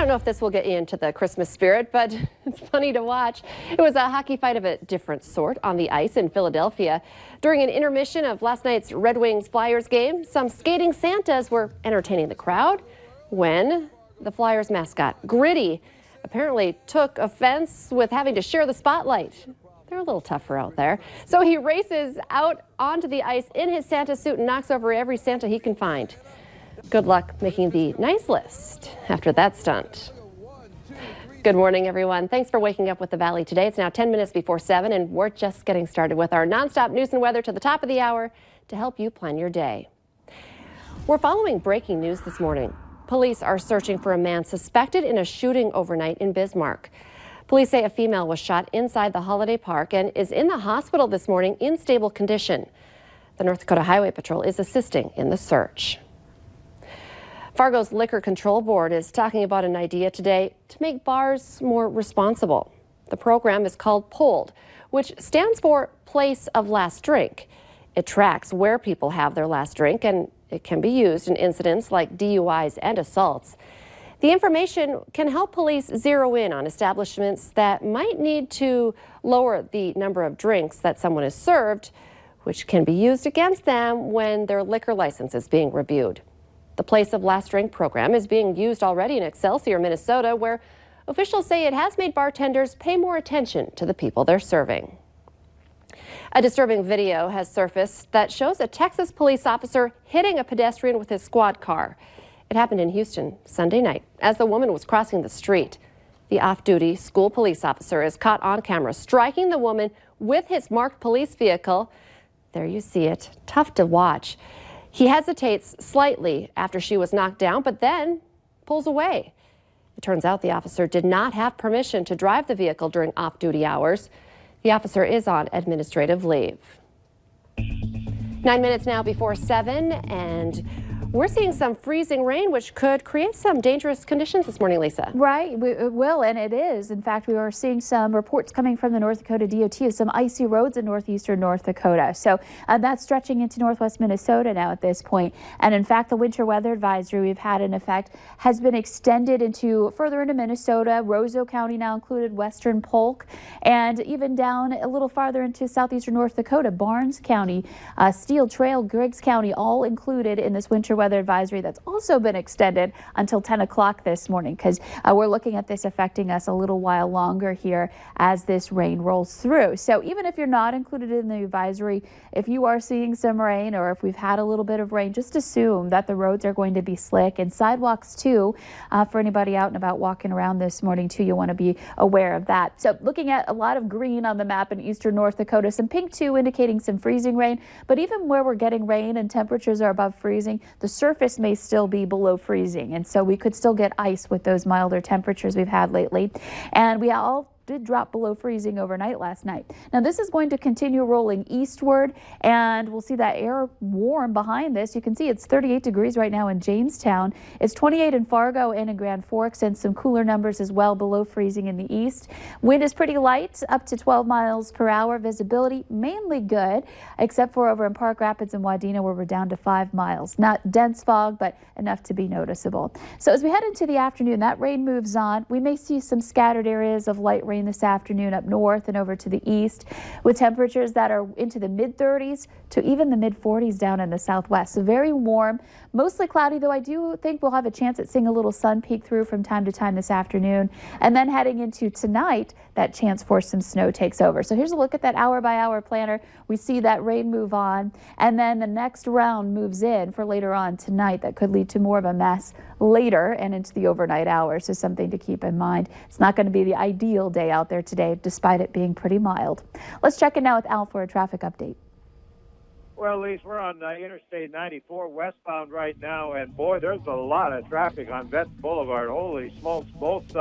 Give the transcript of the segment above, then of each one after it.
don't know if this will get you into the Christmas spirit, but it's funny to watch. It was a hockey fight of a different sort on the ice in Philadelphia. During an intermission of last night's Red Wings Flyers game, some skating Santas were entertaining the crowd when the Flyers mascot, Gritty, apparently took offense with having to share the spotlight. They're a little tougher out there. So he races out onto the ice in his Santa suit and knocks over every Santa he can find. Good luck making the nice list after that stunt. Good morning, everyone. Thanks for waking up with the Valley today. It's now 10 minutes before 7, and we're just getting started with our nonstop news and weather to the top of the hour to help you plan your day. We're following breaking news this morning. Police are searching for a man suspected in a shooting overnight in Bismarck. Police say a female was shot inside the holiday park and is in the hospital this morning in stable condition. The North Dakota Highway Patrol is assisting in the search. Fargo's Liquor Control Board is talking about an idea today to make bars more responsible. The program is called POLD, which stands for Place of Last Drink. It tracks where people have their last drink, and it can be used in incidents like DUIs and assaults. The information can help police zero in on establishments that might need to lower the number of drinks that someone is served, which can be used against them when their liquor license is being reviewed. The Place of Last Drink program is being used already in Excelsior, Minnesota, where officials say it has made bartenders pay more attention to the people they're serving. A disturbing video has surfaced that shows a Texas police officer hitting a pedestrian with his squad car. It happened in Houston Sunday night as the woman was crossing the street. The off-duty school police officer is caught on camera striking the woman with his marked police vehicle. There you see it. Tough to watch. He hesitates slightly after she was knocked down, but then pulls away. It turns out the officer did not have permission to drive the vehicle during off-duty hours. The officer is on administrative leave. 9 minutes now before 7, and we're seeing some freezing rain, which could create some dangerous conditions this morning, Lisa. Right, it will, and it is. In fact, we are seeing some reports coming from the North Dakota DOT of some icy roads in northeastern North Dakota. So that's stretching into northwest Minnesota now at this point. And in fact, the winter weather advisory we've had in effect has been extended further into Minnesota, Roseau County now included, western Polk, and even down a little farther into southeastern North Dakota, Barnes County, Steel Trail, Griggs County, all included in this winter weather advisory that's also been extended until 10 o'clock this morning, because we're looking at this affecting us a little while longer here as this rain rolls through. So even if you're not included in the advisory, if you are seeing some rain or if we've had a little bit of rain, just assume that the roads are going to be slick, and sidewalks too. For anybody out and about walking around this morning too, you want to be aware of that. So looking at a lot of green on the map in eastern North Dakota, some pink too indicating some freezing rain, but even where we're getting rain and temperatures are above freezing, the surface may still be below freezing, and so we could still get ice with those milder temperatures we've had lately. And we all did drop below freezing overnight last night. Now this is going to continue rolling eastward, and we'll see that air warm behind this. You can see it's 38 degrees right now in Jamestown. It's 28 in Fargo and in Grand Forks, and some cooler numbers as well below freezing in the east. Wind is pretty light, up to 12 miles per hour. Visibility mainly good, except for over in Park Rapids and Wadena, where we're down to 5 miles. Not dense fog, but enough to be noticeable. So as we head into the afternoon, that rain moves on. We may see some scattered areas of light rain this afternoon up north and over to the east, with temperatures that are into the mid-30s to even the mid-40s down in the southwest. So very warm, mostly cloudy, though I do think we'll have a chance at seeing a little sun peek through from time to time this afternoon. And then heading into tonight, that chance for some snow takes over. So here's a look at that hour-by-hour planner. We see that rain move on, and then the next round moves in for later on tonight. That could lead to more of a mess later and into the overnight hours, so something to keep in mind. It's not going to be the ideal day out there today, despite it being pretty mild. Let's check in now with Al for a traffic update. Well, Lise, we're on Interstate 94 westbound right now, and boy, there's a lot of traffic on Vets Boulevard. Holy smokes, both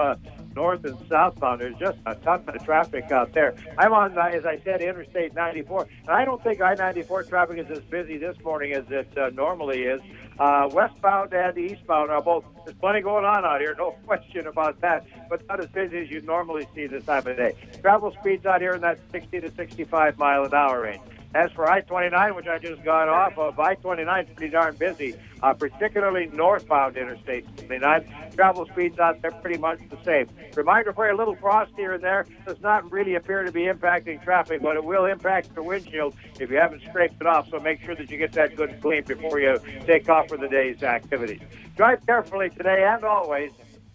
north and southbound. There's just a ton of traffic out there. I'm on, as I said, Interstate 94, and I don't think I-94 traffic is as busy this morning as it normally is. Westbound and eastbound are both. There's plenty going on out here, no question about that, but not as busy as you normally see this time of day. Travel speeds out here in that 60 to 65 mile an hour range. As for I-29, which I just got off of, I-29 is pretty darn busy, particularly northbound Interstate 29. Travel speeds out there pretty much the same. Reminder for you, a little frost here and there does not really appear to be impacting traffic, but it will impact your windshield if you haven't scraped it off, so make sure that you get that good clean before you take off for the day's activities. Drive carefully today and always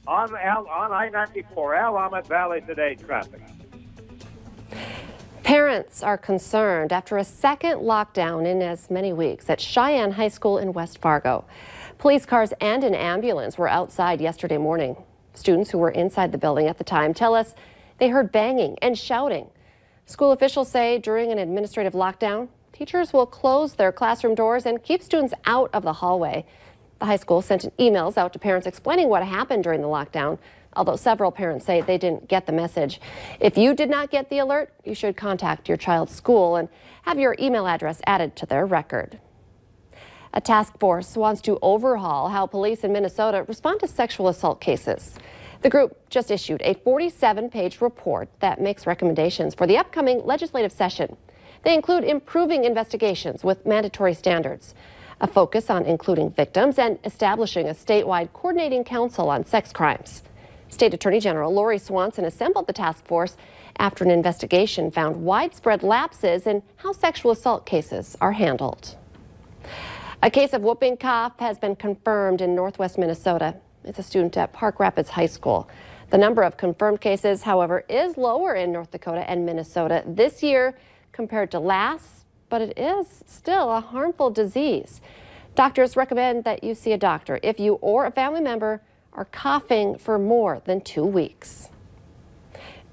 on I-94, Willamette Valley Today traffic. Parents are concerned after a second lockdown in as many weeks at Cheyenne High School in West Fargo. Police cars and an ambulance were outside yesterday morning. Students who were inside the building at the time tell us they heard banging and shouting. School officials say during an administrative lockdown, teachers will close their classroom doors and keep students out of the hallway. The high school sent emails out to parents explaining what happened during the lockdown, although several parents say they didn't get the message. If you did not get the alert, you should contact your child's school and have your email address added to their record. A task force wants to overhaul how police in Minnesota respond to sexual assault cases. The group just issued a 47-page report that makes recommendations for the upcoming legislative session. They include improving investigations with mandatory standards, a focus on including victims, and establishing a statewide coordinating council on sex crimes. State Attorney General Lori Swanson assembled the task force after an investigation found widespread lapses in how sexual assault cases are handled. A case of whooping cough has been confirmed in northwest Minnesota. It's a student at Park Rapids High School. The number of confirmed cases, however, is lower in North Dakota and Minnesota this year compared to last, but it is still a harmful disease. Doctors recommend that you see a doctor if you or a family member are coughing for more than 2 weeks.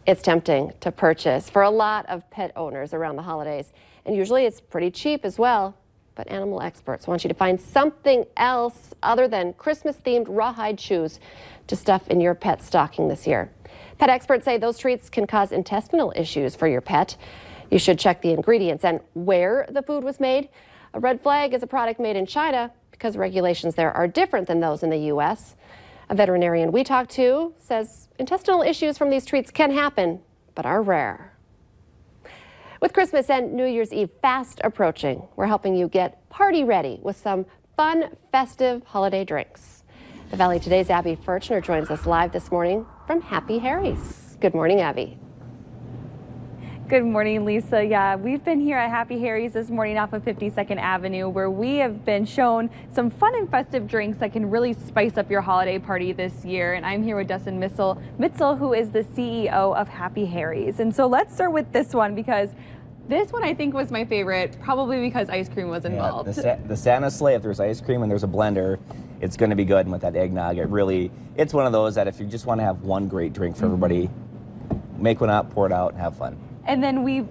It's tempting to purchase for a lot of pet owners around the holidays, and usually it's pretty cheap as well. But animal experts want you to find something else other than Christmas-themed rawhide shoes to stuff in your pet's stocking this year. Pet experts say those treats can cause intestinal issues for your pet. You should check the ingredients and where the food was made. A red flag is a product made in China because regulations there are different than those in the U.S. A veterinarian we talked to says intestinal issues from these treats can happen, but are rare. With Christmas and New Year's Eve fast approaching, we're helping you get party ready with some fun, festive holiday drinks. The Valley Today's Abby Furchner joins us live this morning from Happy Harry's. Good morning, Abby. Good morning, Lisa. Yeah, we've been here at Happy Harry's this morning off of 52nd Avenue, where we have been shown some fun and festive drinks that can really spice up your holiday party this year. And I'm here with Dustin Mitzel, who is the CEO of Happy Harry's. And so let's start with this one, because this one I think was my favorite, probably because ice cream was involved. Yeah, the Santa Sleigh, if there's ice cream and there's a blender, it's going to be good. And with that eggnog, it's one of those that if you just want to have one great drink for everybody, make one up, pour it out, and have fun. And then we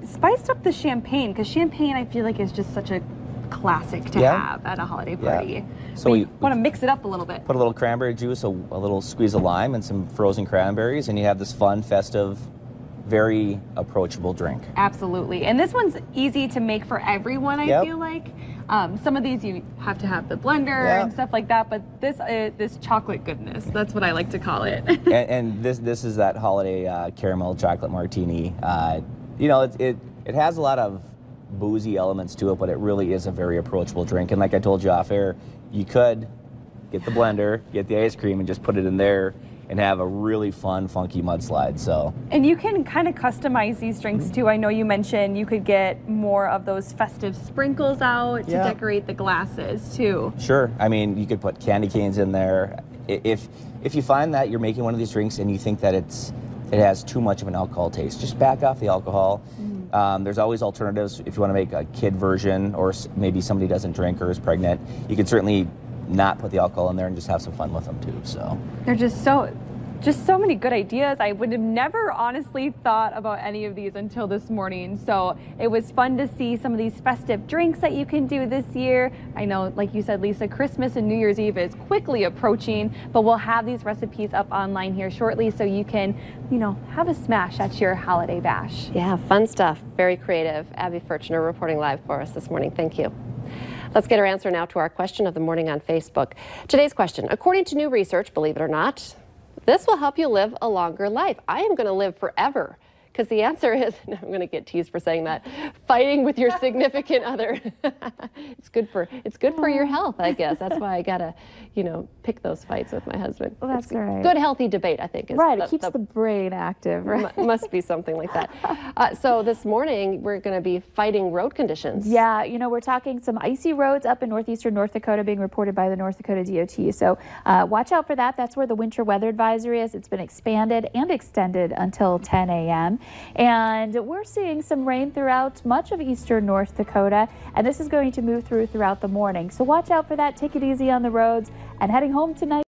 spiced up the champagne, because champagne I feel like is just such a classic to have at a holiday party. Yeah. So we want to mix it up a little bit. Put a little cranberry juice, a little squeeze of lime, and some frozen cranberries, and you have this fun, festive, very approachable drink. Absolutely. And this one's easy to make for everyone, I feel like. Some of these you have to have the blender and stuff like that, but this chocolate goodness, that's what I like to call it. and this is that holiday caramel chocolate martini. You know, it has a lot of boozy elements to it, but it really is a very approachable drink. And like I told you off air, you could get the blender, get the ice cream, and just put it in there and have a really fun, funky mudslide. So. And you can kind of customize these drinks too. I know you mentioned you could get more of those festive sprinkles out to decorate the glasses too. Sure. I mean, you could put candy canes in there. If you find that you're making one of these drinks and you think that it has too much of an alcohol taste, just back off the alcohol. There's always alternatives. If you want to make a kid version, or maybe somebody doesn't drink or is pregnant, you can certainly not put the alcohol in there and just have some fun with them too. So they're just so many good ideas. I would have never honestly thought about any of these until this morning. So it was fun to see some of these festive drinks that you can do this year. I know, like you said, Lisa, Christmas and New Year's Eve is quickly approaching, but we'll have these recipes up online here shortly so you can, have a smash at your holiday bash. Yeah, fun stuff. Very creative. Abby Furchner reporting live for us this morning. Thank you. Let's get our answer now to our question of the morning on Facebook. Today's question, according to new research, believe it or not, this will help you live a longer life. I am going to live forever. Because the answer is, I'm going to get teased for saying that, fighting with your significant other. It's good for your health, I guess. That's why I gotta, pick those fights with my husband. Well, that's great. Good, healthy debate, I think. Is right, it keeps the brain active, right? Must be something like that. So this morning, we're going to be fighting road conditions. Yeah, we're talking some icy roads up in northeastern North Dakota being reported by the North Dakota DOT. So watch out for that. That's where the winter weather advisory is. It's been expanded and extended until 10 a.m. And we're seeing some rain throughout much of eastern North Dakota. And this is going to move throughout the morning. So watch out for that. Take it easy on the roads. And heading home tonight.